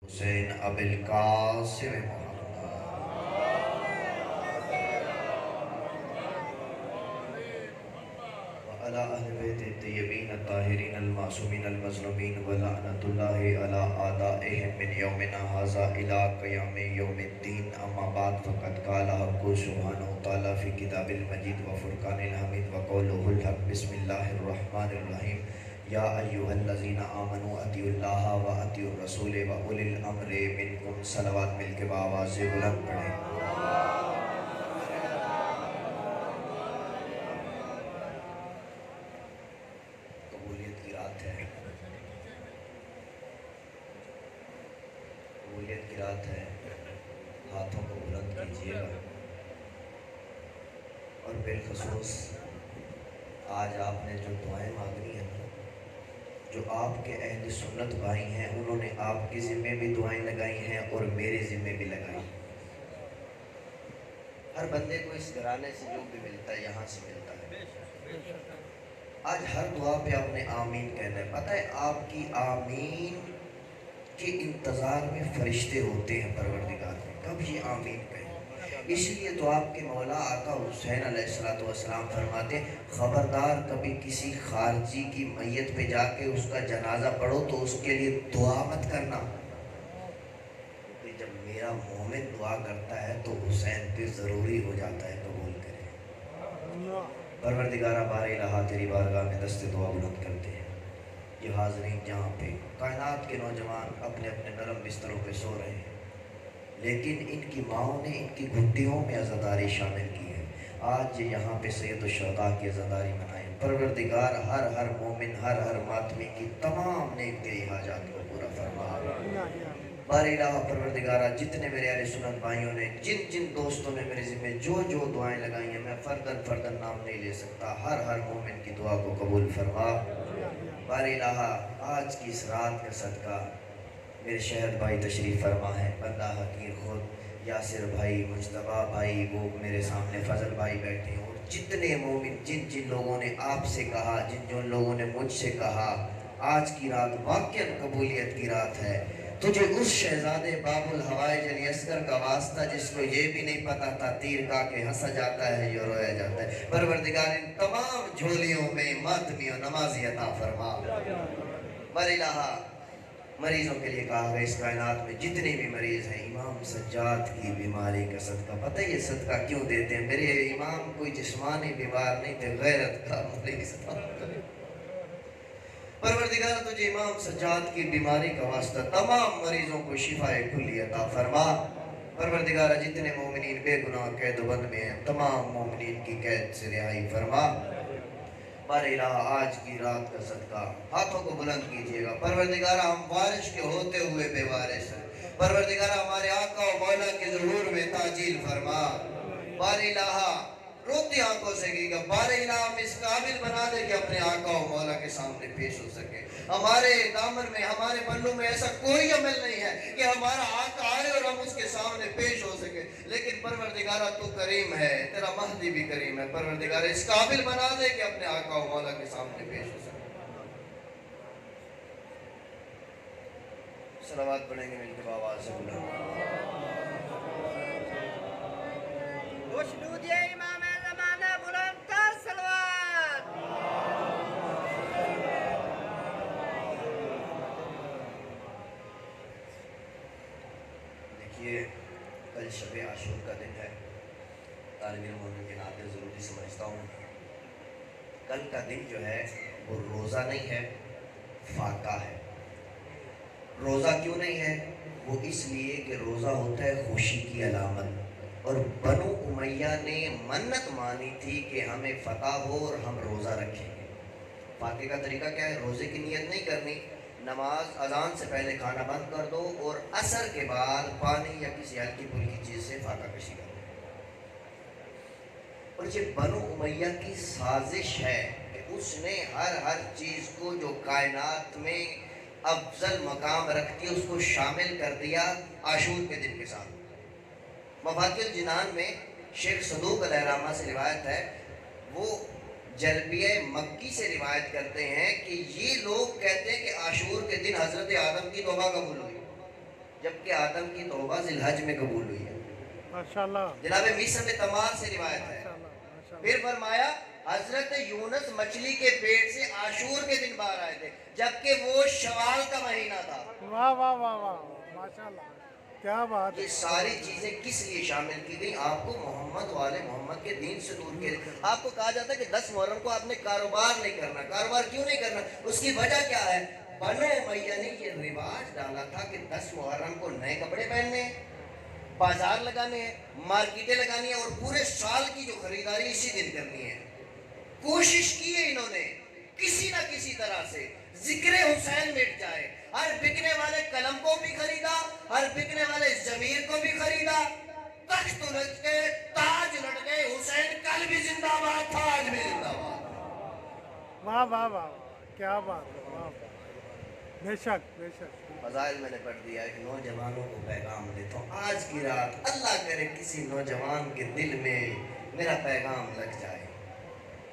حسین ابوالقاسم محمد وعلى أهل بيت الطيبين الطاهرين المعصومين المظلومين ولعنة الله على أعدائهم من يومنا هذا إلى قيام يوم الدين. أما بعد فقد قال حق سبحانه وتعالى في كتاب المجيد وفرقان الحميد وقوله الحق. بسم الله الرحمن الرحيم. یا ایھا الذین آمنوا اطیعوا اللہ و اطیعوا الرسول و اولی الامر منکم. صلوات مل کے بآواز بلند پڑھیں. قبولیت کی رات ہے، قبولیت کی رات ہے. ہاتھوں کو بلند کیجیے گا. اور بالخصوص آج آپ نے جو دعائیں مانگنی ہیں، جو آپ کے اہل سنت بھائی ہیں، انہوں نے آپ کے ذمے بھی دعائیں لگائی ہیں اور میرے ذمے بھی لگائی. ہر بندے کو اس گھرانے سے جو بھی ملتا ہے یہاں سے ملتا ہے. آج ہر دعا پہ آپ نے آمین کہنا ہے. پتہ ہے آپ کی آمین کے انتظار میں فرشتے ہوتے ہیں پروردگار میں، کب یہ آمین کہیں. اس لیے تو آپ کے مولا آقا حسین علیہ السلام فرماتے ہیں خبردار کبھی کسی خارجی کی میت پہ جا کے اس کا جنازہ پڑھو تو اس کے لیے دعا مت کرنا، کیونکہ جب میرا مومن دعا کرتا ہے تو حسین پہ ضروری ہو جاتا ہے قبول کرے. پروردگارہ بار الہ تیری بارگاہ میں دست دعا بلند کرتے ہیں. یہ حاضرین جہاں پہ کائنات کے نوجوان اپنے اپنے نرم بستروں پہ سو رہے ہیں، لیکن ان کی ماؤں نے ان کی گھٹیوں میں عزاداری شامل کی ہے. آج یہاں پہ سید الشہداء کی عزاداری منائیں. پروردگار ہر مومن ہر ماتمی کی تمام نیک دلی حاجات کو پورا فرما. بار الہ پروردگارہ جتنے میرے اہل سنت بھائیوں نے جن جن دوستوں نے میرے ذمہ جو دعائیں لگائی ہیں، میں فردن نام نہیں لے سکتا، ہر مومن کی دعا کو قبول فرما. بار الہ آج کی اس رات کا صدقہ میرے شہد بھائی تشریف فرما ہے، بندہ حقیر خود یاسر بھائی، مجتبہ بھائی، وہ میرے سامنے فضل بھائی بیٹھے ہیں، اور جتنے مومن جن لوگوں نے آپ سے کہا، جن لوگوں نے مجھ سے کہا آج کی رات واقعاً قبولیت کی رات ہے. تجھے اس شہزادے باب الحوائج علی اصغر کا واسطہ جس کو یہ بھی نہیں پتا تھا تیر کا کہ ہنسا جاتا ہے یا رویا جاتا ہے. پروردگار ان تمام جھولیوں میں ماتمی و نمازی عطا فرما. بار الہ مریضوں کے لیے کہا گیا اس کائنات میں جتنے بھی مریض ہیں، امام سجاد کی بیماری کا صدقہ. پتہ یہ صدقہ کیوں دیتے ہیں؟ میرے امام کوئی جسمانی بیمار نہیں تھے، غیرت کا مریض تھا. پروردگار تجھے امام سجاد کی بیماری کا واسطہ تمام مریضوں کو شفا کلی عطا فرما. پروردگار جتنے مومنین بے گناہ قید و بند میں ہیں، تمام مومنین کی قید سے رہائی فرما. بار الہ آج کی رات کا صدقہ ہاتھوں کو بلند کیجئے گا. پروردگارہ ہم وارث کے ہوتے ہوئے بے وارث ہیں. پروردگارہ ہمارے آقا و مولا کے ظہور میں تعجیل فرما. بار الہ روتی آنکھوں سے کی گا. بار الہ ہم اس قابل بنا دے کہ اپنے آقا و مولا کے سامنے پیش ہو سکے. ہمارے دامن میں، ہمارے پلوں میں ایسا کوئی عمل نہیں ہے کہ ہمارا آقا آئے اور ہم اس کے سامنے پیش ہو سکے. لیکن پروردگارہ تو کریم ہے، تیرا مہدی بھی کریم ہے. پروردگارہ اس قابل بنا دے کہ اپنے آقا و مولا کے سامنے پیش ہو سکے. صلوات پڑھیں گے مل کے بآواز سے بلند. خوشنود یہ امام زمانہ بلند تر صلوات. دیکھیے کل شب عاشور کا دن ہے. طالب علم ہونے کے ناطے ضروری سمجھتا ہوں کل کا دن جو ہے وہ روزہ نہیں ہے، فاقہ ہے. روزہ کیوں نہیں ہے؟ وہ اس لیے کہ روزہ ہوتا ہے خوشی کی علامت، اور بنو امیہ نے منت مانی تھی کہ ہمیں فتح ہو اور ہم روزہ رکھیں گے. فاقے کا طریقہ کیا ہے؟ روزے کی نیت نہیں کرنی، نماز اذان سے پہلے کھانا بند کر دو اور عصر کے بعد پانی یا کسی ہلکی پھلکی چیز سے فاقہ کشی کر دو. اور یہ بنو امیہ کی سازش ہے کہ اس نے ہر چیز کو جو کائنات میں افضل مقام رکھتی ہے اس کو شامل کر دیا عاشور کے دن کے ساتھ. مفاتیح الجنان میں شیخ صدوق علیہ الرحمہ سے روایت ہے، وہ جلبیہ مکی سے روایت کرتے ہیں کہ یہ لوگ کہتے ہیں کہ عاشور کے دن حضرت آدم کی توبہ قبول ہوئی. جبکہ آدم کی توبہ ذی الحج میں قبول ہوئی ہے. ماشاءاللہ جناب میثم تمار سے روایت ہے. ماشاءاللہ پھر فرمایا حضرت یونس مچھلی کے پیٹ سے عاشور کے دن باہر آئے تھے جبکہ وہ شوال کا مہینہ تھا. واہ واہ واہ واہ ماشاءاللہ کیا بات ہے. یہ ساری چیزیں کس لیے شامل کی گئی؟ آپ کو محمد والے محمد کے دین سے دور کے لیے. آپ کو کہا جاتا ہے کہ 10 محرم کو آپ نے کاروبار نہیں کرنا. کاروبار کیوں نہیں کرنا؟ اس کی وجہ کیا ہے؟ بنو امیہ نے یہ رواج ڈالا تھا کہ 10 محرم کو نئے کپڑے پہننے ہیں، بازار لگانے ہیں، مارکیٹیں لگانی ہیں، اور پورے سال کی جو خریداری اسی دن کرنی ہے. کوشش کی ہے انہوں نے کسی نہ کسی طرح سے ذکر حسین مٹ جائے. ہر بکنے والے قلم کو بھی خریدا، ہر بکنے والے ضمیر کو بھی خریدا. تخت لٹ گئے، تاج لٹ گئے، حسین کل بھی زندہ باد تھا، آج بھی زندہ باد. واہ واہ واہ کیا بات ہے. واہ بے شک بے شک. فضائل میں نے پڑھ دیا ہے کہ نوجوانوں کو پیغام دیتا ہوں آج کی رات اللہ کرے کسی نوجوان کے دل میں میرا پیغام لگ جائے.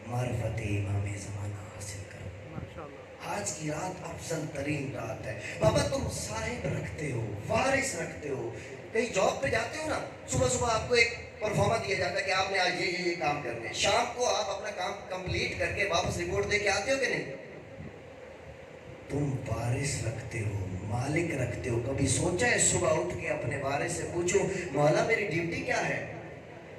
معرفت امام زمانہ حاصل کرو. ماشاءاللہ آج کی رات افضل ترین رات ہے. بابا تم صاحب رکھتے ہو، وارث رکھتے ہو، کہیں جاب پہ جاتے ہو نا، صبح صبح آپ کو ایک پرفارما دیا جاتا ہے کہ آپ نے آج یہ کام کرنے ہیں. شام کو آپ اپنا کام کمپلیٹ کر کے واپس رپورٹ دے کے آتے ہو کہ نہیں؟ تم وارث رکھتے ہو، مالک رکھتے ہو. کبھی سوچا ہے صبح اٹھ کے اپنے وارث سے پوچھو مولا میری ڈیوٹی کیا ہے؟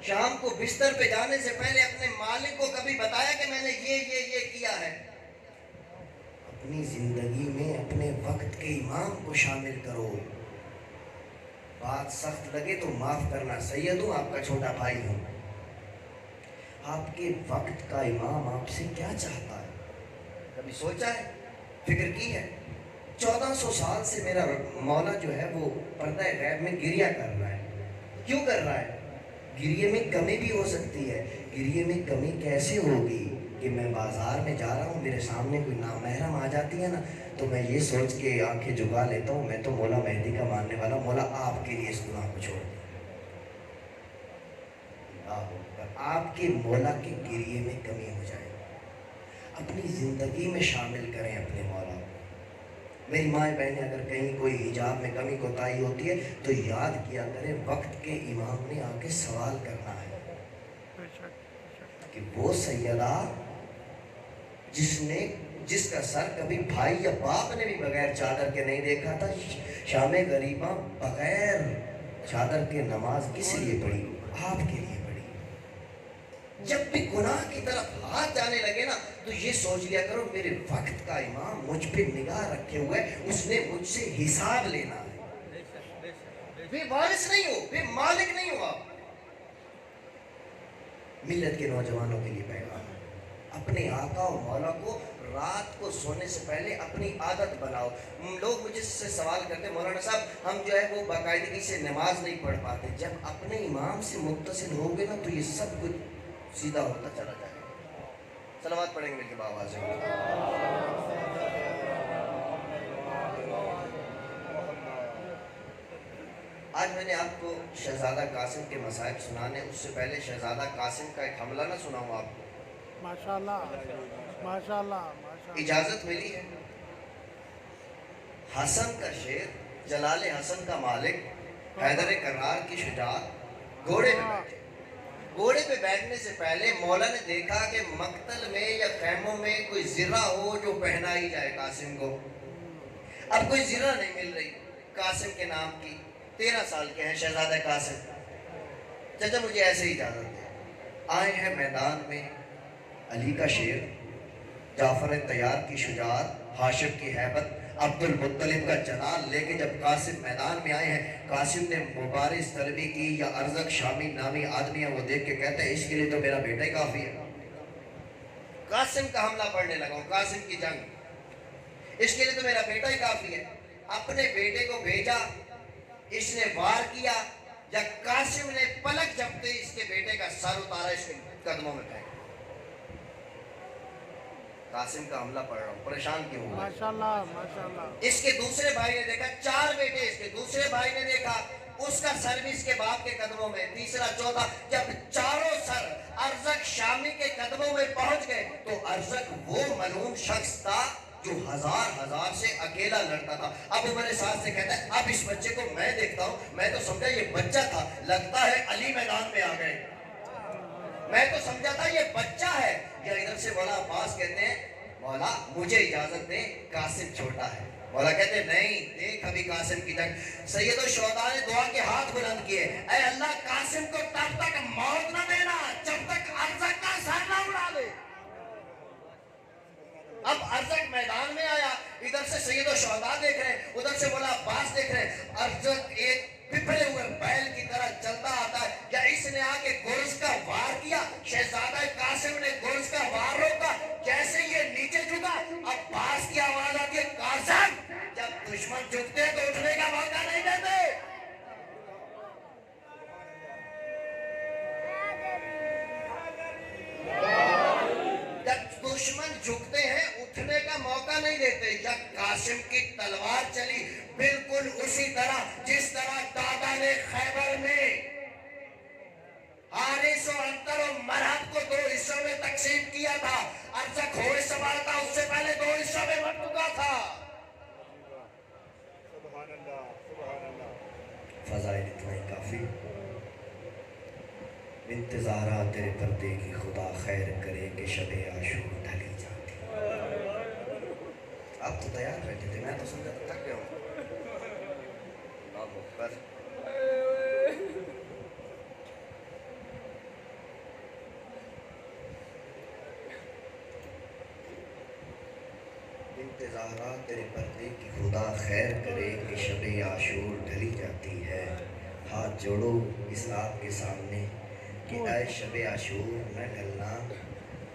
شام کو بستر پہ جانے سے پہلے اپنے مالک کو کبھی بتایا کہ میں نے یہ کیا ہے؟ اپنی زندگی میں اپنے وقت کے امام کو شامل کرو. بات سخت لگے تو معاف کرنا. سید ہوں، آپ کا چھوٹا بھائی ہوں. آپ کے وقت کا امام آپ سے کیا چاہتا ہے؟ کبھی سوچا ہے، فکر کی ہے؟ 1400 سال سے میرا مولا جو ہے وہ پردہ غیب میں گریہ کر رہا ہے. کیوں کر رہا ہے؟ گریے میں کمی بھی ہو سکتی ہے. گریے میں کمی کیسے ہوگی کہ میں بازار میں جا رہا ہوں، میرے سامنے کوئی نامحرم آ جاتی ہے نا، تو میں یہ سوچ کے آنکھیں جھکا لیتا ہوں میں تو مولا مہدی کا ماننے والا، مولا آپ کے لیے اس گناہ کو چھوڑ دیں. آپ کے مولا کے گریے میں کمی ہو جائے. اپنی زندگی میں شامل کریں اپنے مولا کو. میری مائیں بہنیں اگر کہیں کوئی حجاب میں کمی کوتاہی ہوتی ہے تو یاد کیا کریں وقت کے امام نے آ کے سوال کرنا ہے بے شک. کہ وہ سیدہ جس کا سر کبھی بھائی یا باپ نے بھی بغیر چادر کے نہیں دیکھا تھا، شام غریباں بغیر چادر کے نماز کس لیے پڑھی؟ آپ کے لیے پڑھی. جب بھی گناہ کی طرف ہاتھ جانے لگے نا تو یہ سوچ لیا کرو میرے وقت کا امام مجھ پہ نگاہ رکھے ہوئے، اس نے مجھ سے حساب لینا ہے. بے وارث نہیں ہو، بے مالک نہیں ہو. آپ ملت کے نوجوانوں کے لیے پیغام ہے، اپنے آقا و مولا کو رات کو سونے سے پہلے اپنی عادت بناؤ. لوگ مجھے سے سوال کرتے مولانا صاحب ہم جو ہے وہ باقاعدگی سے نماز نہیں پڑھ پاتے. جب اپنے امام سے متصل ہو گے نا تو یہ سب کچھ سیدھا ہوتا چلا جائے گا. صلوات پڑھیں گے مل کے بابا سے. آج میں نے آپ کو شہزادہ قاسم کے مصائب سنانے، اس سے پہلے شہزادہ قاسم کا ایک حملہ نہ سناؤں آپ کو. ماشاءاللہ ماشاءاللہ ماشاءاللہ. اجازت ملی ہے. حسن کا شیر، جلال حسن کا مالک، حیدر کرار کی شجاعت، گھوڑے پہ بیٹھے. گھوڑے پہ بیٹھنے سے پہلے مولا نے دیکھا کہ مقتل میں یا خیموں میں کوئی زرہ ہو جو پہنائی جائے قاسم کو. اب کوئی زرہ نہیں مل رہی قاسم کے نام کی. 13 سال کے ہیں شہزادہ قاسم. چچا مجھے ایسے ہی اجازت دے. آئے ہیں میدان میں علی کا شیر، جعفر طیار کی شجاعت، ہاشم کی ہیبت، عبد المطلب کا جلال لے کے جب قاسم میدان میں آئے ہیں. قاسم نے مبارز طلبی کی یا ارزق شامی نامی آدمی ہے، وہ دیکھ کے کہتے ہیں اس کے لیے تو میرا بیٹا ہی کافی ہے. قاسم کا حملہ پڑھنے لگا ہوں، قاسم کی جنگ، اس کے لیے تو میرا بیٹا ہی کافی ہے. اپنے بیٹے کو بھیجا، اس نے وار کیا، یا قاسم نے پلک جھپتے اس کے بیٹے کا سر اتارا، اس کے قدموں میں پھینکا. قاسم کا حملہ پڑھ رہا ہوں، پریشان کیوں ہوا؟ ماشاءاللہ ماشاءاللہ. اس کے دوسرے بھائی نے دیکھا، 4 بیٹے اس کے دوسرے بھائی نے دیکھا، اس کا سر بھی اس کے باپ کے قدموں میں، تیسرا چوتھا. جب چاروں سر ارزق شامی کے قدموں میں پہنچ گئے تو ارزق وہ ملعون شخص تھا जो हजार से अकेला लड़ता था, अब वो मेरे साथ से कहता है अब इस बच्चे को मैं देखता हूँ, मैं तो समझा ये बच्चा था, लगता है अली मैदान में आ गए। मैं तो समझा था ये बच्चा है। या इधर से मौला अब्बास कहते हैं मौला मुझे इजाजत दे, कासिम छोटा है। मौला कहते नहीं, देख अभी कासिम की जंग। सैयदो शुहदा ने दुआ के हाथ बुलंद किए, ऐ अल्लाह कासिम को तब तक मौत न देना जब तक अरज़क का सर न उड़ा ले। अब अरज़क मैदान में आया, इधर से सैयदो शुहदा देख रहे हैं, उधर से मौला अब्बास देख रहे हैं। अरज़क एक पिपले हुए बैल की तरह चलता आता है। क्या इसने आके गुर्ज का वार किया, शहजादा कासिम ने गुर्ज का वार रोका, जैसे ये नीचे झुका अब्बास की आवाज आती है कासिम, जब दुश्मन झुकते हैं तो उठने का मौका नहीं देते। जब दुश्मन झुकते हैं उठने का मौका नहीं देते। जब कासिम की तलवार चली बिल्कुल उसी तरह जिस तरह दादा ने खैबर में हारिस और अंतर और मरहब को 2 हिस्सों में तकसीम किया था। अरज़क होश संभालता उससे पहले 2 हिस्सों में बंट चुका था। फज़ाइल इतना ही काफी। इंतज़ारा तेरे पर्दे की खुदा खैर करे कि शबे आशूर ढली जाती। आप तो तैयार बैठे थे, मैं तो समझा थक गया हूँ। अल्लाहु अकबर। इंतज़ारा तेरे पर्दे की खुदा खैर करे कि शबे आशूर ढली जाती है। हाथ जोड़ो इस रात के सामने कि ऐ शबे आशूर न ढलना।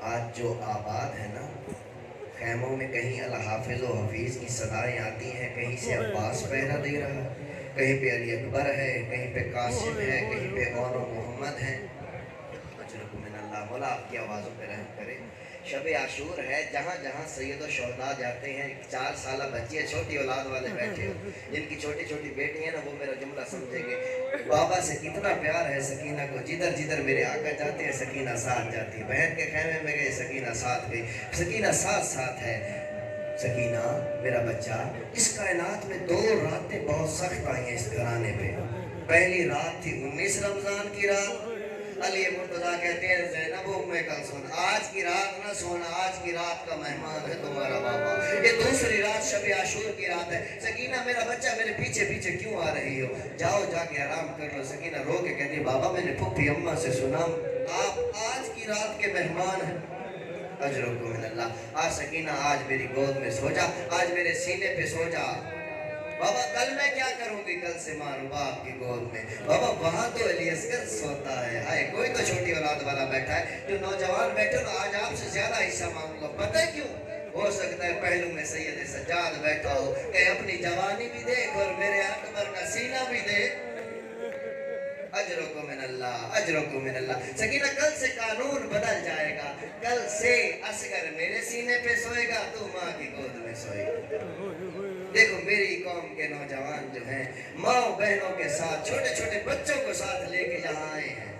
आज जो आबाद है ना खैमों में, कहीं अल हाफिज़ व हफीज़ की सदाएं आती हैं, कहीं से अब्बास पहरा दे रहा, कहीं पे अली अकबर है, कहीं पे कासिम है, कहीं पे और मोहम्मद है। अल्लाह मौला आपकी आवाज़ों पे रहम करे। शबे आशूर है, जहाँ जहाँ सैयद और शुहदा जाते हैं, 4 साल बच्ची है, छोटी औलाद वाले बैठे हो, जिनकी छोटी छोटी बेटी है ना, वो मेरा जुमला समझेंगे। बाबा से कितना प्यार है सकीना को, जिधर जिधर मेरे आका जाते हैं सकीना साथ जाती है। बहन के खैमे में गए सकीना साथ गई, सकीना साथ साथ है। सकीना मेरा बच्चा, इस कायनात में 2 रातें बहुत सख्त आई हैं इस घराने पे। पहली रात थी 19 रमजान की रात। अली मुर्तजा कहते हैं ज़ैनब उम्मे कलसूम, आज की रात ना सोना, आज की रात का मेहमान है तुम्हारा बाबा। ये दूसरी रात शब आशूर की रात है। सकीना मेरा बच्चा मेरे पीछे पीछे क्यों आ रही हो, जाओ जाके आराम कर लो। सकीना रो के कहती है बाबा मैंने फुफ्फी अम्मा से सुना आप आज की रात के मेहमान हैं। अजरुकुम मिनल्लाह। आज सकीना आज मेरी गोद में सो जा, आज मेरे सीने पे सो जा। बाबा कल मैं क्या करूंगी, कल से मारूं बाप की गोद में। बाबा वहां तो अली असगर सोता है। आए कोई तो छोटी औलाद वाला बैठा है, जो नौजवान बैठे ना आज आपसे ज्यादा हिस्सा मांगूंगा। पता है क्यों? हो सकता है पहलू में सैयद सज्जाद बैठा हो, कहीं अपनी जवानी भी देख और मेरे अकबर का सीना भी देख। अजरुकुम मिनल्लाह, अजरुकुम मिनल्लाह। सकीना कल से कानून बदल जाएगा, कल से असगर मेरे सीने पे सोएगा, तू माँ की गोद में सोएगा। देखो मेरी कौम के नौजवान जो हैं माँ बहनों के साथ छोटे छोटे बच्चों को साथ लेके यहाँ आए हैं,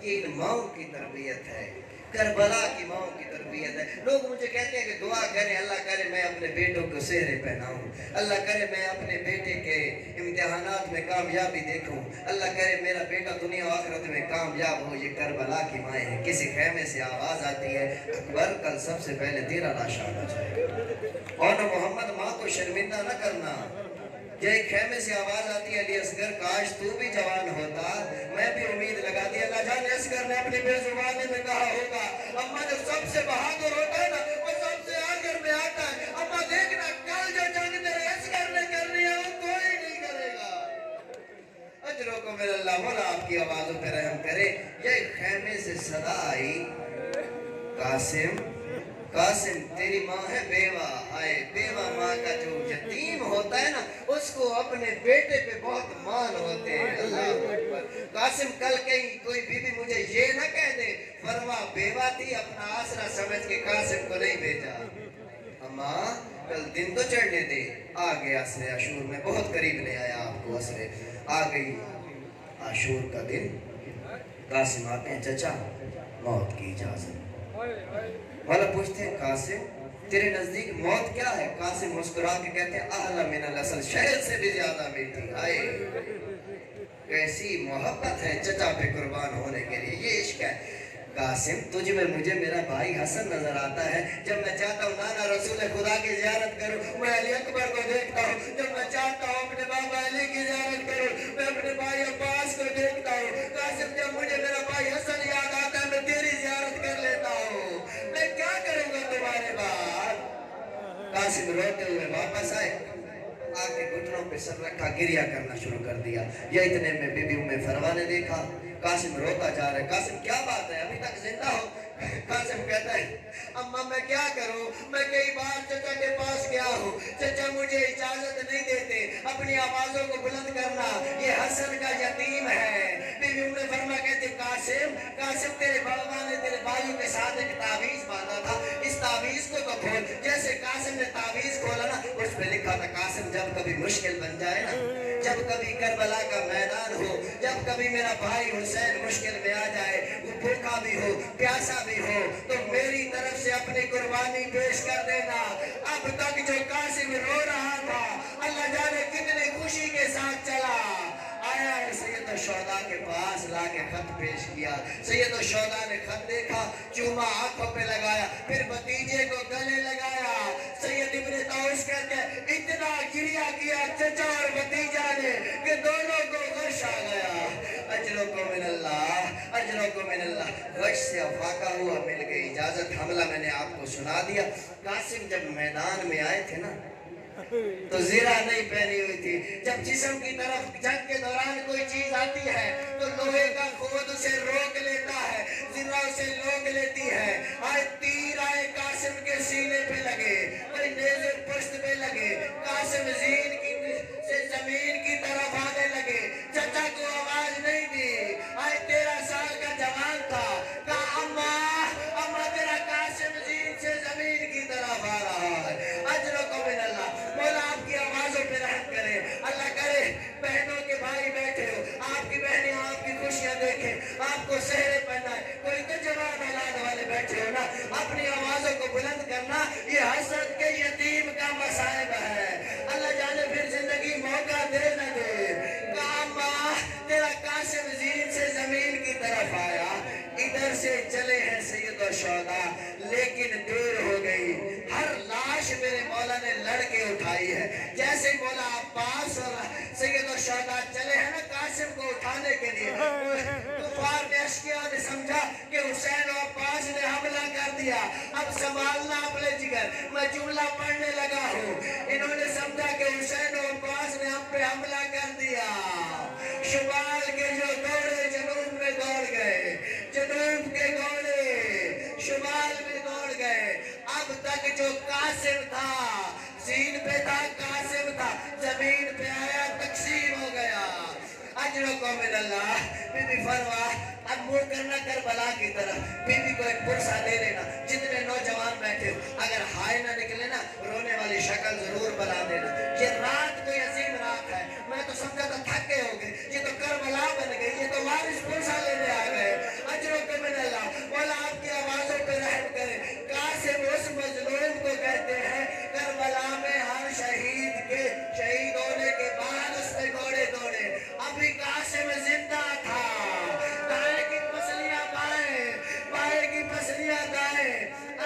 ये इन माओ की तरबियत है, करबला की माओ की तरबियत है। लोग मुझे कहते हैं कि दुआ करें, अल्लाह करे मैं अपने बेटों को सेहरे पहनाऊं, अल्लाह करे मैं अपने बेटे के इम्तिहानात में कामयाबी देखूं, अल्लाह करे मेरा बेटा दुनिया और आखिरत में कामयाब हो। ये करबला की माएँ हैं। किसी खैमे से आवाज़ आती है अकबर कल सबसे पहले तेरा लाश आना चाहिए और मोहम्मद माँ को शर्मिंदा न करना। ये खैमे से आवाज आती है अली असगर काश तू भी जवान होता, मैं भी उम्मीद लगाती। अल्लाह जाने असगर ने अपनी बेजुबानी में कहा होगा अम्मा जो सबसे बहादुर होता है ना वो सबसे आखिर में आता है। अम्मा देखना कल जो जंग तेरे असगर ने करनी है वो कोई नहीं करेगा। अजरों को मेरा अल्लाह मौला आपकी आवाजों पे रहम करे। ये खैमे से सदा आई कासिम कासिम तेरी माँ है बेवा। आए बेवा माँ का जो यतीम होता है ना उसको अपने बेटे पे बहुत मान होते हैं। अल्लाह अकबर। कासिम कल कहीं कोई बीबी मुझे ये ना कह दे फरमा बेवा थी अपना आसरा समझ के कासिम को नहीं भेजा। अम्मा कल दिन तो चढ़ने दे, आ गया असरे आशूर में, बहुत करीब ले आया आपको। असरे आ गई आशूर का दिन। कासिम आते हैं चचा मौत की इजाजत वाला पूछते हैं कासिम तेरे नजदीक मौत क्या है? कासिम मुस्कुरा के कहते हैं अहला मिनल असल, शहद से भी ज्यादा मीठी। आए कैसी मोहब्बत है चचा पे कुर्बान होने के लिए, ये इश्क है। कासिम तुझ में मुझे मेरा भाई हसन नजर आता है। जब मैं चाहता हूँ नाना रसूल खुदा की ज़ियारत करूँ, मैं अली अकबर को देखता हूँ। जब मैं चाहता हूँ अपने बाबा अली की ज़ियारत करूँ, मैं अपने भाई अब्बास को देखता हूँ। कासिम जब मुझे मेरा भाई हसन याद आता है, मैं तेरी ज़ियारत कर लेता हूँ। मैं क्या करूँगा तुम्हारे बाद? कासिम रोते हुए वापस आए, आके घुटनों पे सर रखा, गिरिया करना शुरू कर दिया। ये इतने में बीबी उम्मे फरवा ने देखा, कासिम रोता जा रहा है। कासिम क्या बात है, अभी तक जिंदा हो? कासिम कहता है अम्मा मैं क्या करूं, मैं कई बार चचा के पास गया हूं, चचा मुझे इजाजत नहीं देते अपनी आवाजों को बुलंद करना, ये हसन का यतीम है। बीबी उम्मे फरमा कहती कासिम, कासिम तेरे बाबा ने तेरे भाइयों के साथ एक तावीज बांधा था, इस तावीज को तो खोल। जैसे कासिम ने तावीज खोला ना, उस पे लिखा था कासिम जब कभी मुश्किल बन जाए ना, जब कभी करबला का मैदान हो, जब कभी मेरा भाई हुसैन मुश्किल में आ जाए, वो भूखा भी हो प्यासा भी हो, तो मेरी तरफ से अपनी कुर्बानी पेश कर देना। अब तक जो कासिम रो रहा था, अल्लाह जाने कितनी खुशी के साथ चला आया है सैयद शोदा के पास, लाके खत पेश किया। सैयद शोदा ने खत देखा, चूमा आंखों पे लगाया, फिर भतीजे को गले लगाया। सैयद इब्ने तौस कहते इतना गिरिया किया चचा और भतीजा ने कि दोनों को गश आ गया। अजरों को मिनल्लाह, अजरों को मिनल्लाह। गश से अफाका हुआ, मिल गई इजाजत। हमला मैंने आपको सुना दिया। कासिम जब मैदान में आए थे ना, तो जीरा नहीं पहनी हुई थी। जब जिस्म की तरफ जंग के दौरान कोई चीज आती है तो लोहे का खोद उसे रोक लेता है, जीरा उसे रोक लेती है। आए तीर आए कासिम के सीने पे लगे, कोई नेज़े पुश्त पे लगे, कासिम जीन की से जमीन की तरफ आने लगे। चचा को आवाज नहीं दी। आए 13 साल का जवान था, कहा अम्मा अम्मा तेरा कासिम जीन से जमीन की तरफ आ रहा है। अजरों को मिनल्लाह, मौला आपकी आवाजों पे रहम करे। अल्लाह करे बहनों के भाई बैठे हो, आपकी बहनें आपकी खुशियां देखें, आपको सेहरे पहनाए। कोई तो जवान औलाद वाले बैठे हो ना, अपनी आवाजों को बुलंद करना, ये हसद के यतीम का मसाइब है। अल्लाह जाने फिर जिंदगी मौका दे न दे। कामा तेरा कासिम जीन से जमीन की तरफ आया, इधर से चले हैं सैयद शोदा, लेकिन देर हो गई। हर लाश मेरे मौला ने लड़के उठाई है। जैसे ही मौला अब्बास और सैयद शोदा चले हैं ना कासिम को उठाने के लिए, कुफार ने अश्किया ने समझा कि हुसैन और अब्बास ने हमला कर दिया, अब संभालना अपने जिगर। मैं जुमला पढ़ने लगा हूँ। इन्होंने समझा कि हुसैन और अब्बास ने हम पे हमला कर दिया। शुमाल के जो घोड़े जनूब में दौड़ गए, जनूब के घोड़े शुमाल में दौड़ गए। अब तक जो कासिम था जीन पे था, कासिम था जमीन पे आया, तकसीम हो गया। अजरों को मिनल्लाह। बीबी फरवा अब मुंह करना करबला की तरफ, बीबी को एक पुरसा दे लेना। जितने नौजवान बैठे हो, अगर हाय ना निकले ना, रोने वाली शक्ल जरूर बना देना। ये रात कोई अजीम रात है, मैं तो समझा था थक गए होंगे, ये तो करबला बन गई, ये तो वारिस पुरसा लेने आ गए। अजरों को मिनल्लाह, मौला आपकी आवाजों पे रहम करे। कासिम उस मजलूम को कहते हैं करबला में हर शहीद के शहीद होने के बाद उस पे घोड़े दौड़े। अभी कासिम जिंदा था, दाएं की पसलियां बाएं, बाएं की पसलियां दाएं।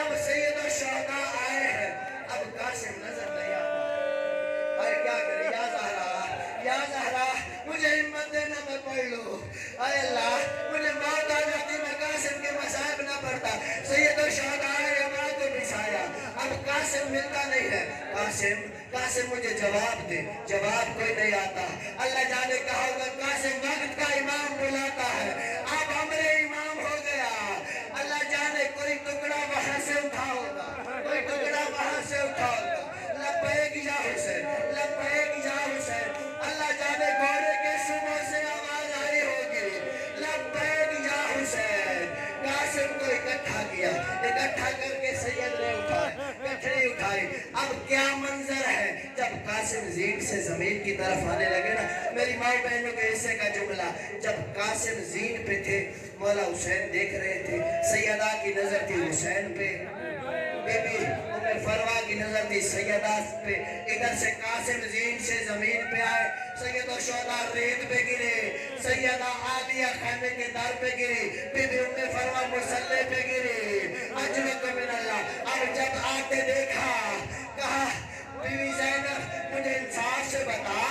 अब सैयद शोदा आए हैं, अब कासिम नजर नहीं आता। अरे क्या करे या ज़हरा, या ज़हरा मुझे हिम्मत देना, मैं पढ़ लूं। अरे अल्लाह मुझे मौत आ जाती, मैं कासिम के मसाइब ना पढ़ता। सैयद शोदा आए, अमां को बिछाया, अब कासिम मिलता नहीं है। कासिम कासिम मुझे जवाब दे, जवाब कोई नहीं आता। अल्लाह जाने कहा होगा कासिम वक्त का इमाम बुलाता है, अब हमरे इमाम हो गया। अल्लाह जाने कोई टुकड़ा वहां से उठा होगा, कोई टुकड़ा वहां से उठा होगा। लब्बैक या हुसैन, लब्बैक या हुसैन। अल्लाह जाने घोड़े के सुबह से आवाज आई होगी, लब्बैक या हुसैन। कासिम को इकट्ठा किया, इकट्ठा करके सैयद ने उठाया, गठरी उठाई। अब क्या मंजर है जब कासिम जीन से जमीन की तरफ आने लगे ना। मेरी माँ बहनों के हिस्से का जुमला, जब कासिम जीन पे थे, मौला हुसैन देख रहे थे, सैयदा की नजर थी हुसैन पे। बीबी उम्मे فروا کی نظر تھی سیدہ پہ، ادھر سے قاسم زین سے زمین پہ آئے، سید الشہداء ریت پہ گرے، سیدہ عادیہ خیمے کے در پہ گری، بی بی ام فروا مسلح پہ گری، اجرک من اللہ۔ اب جب آتے دیکھا، کہا بیوی زینب مجھے انصاف سے بتا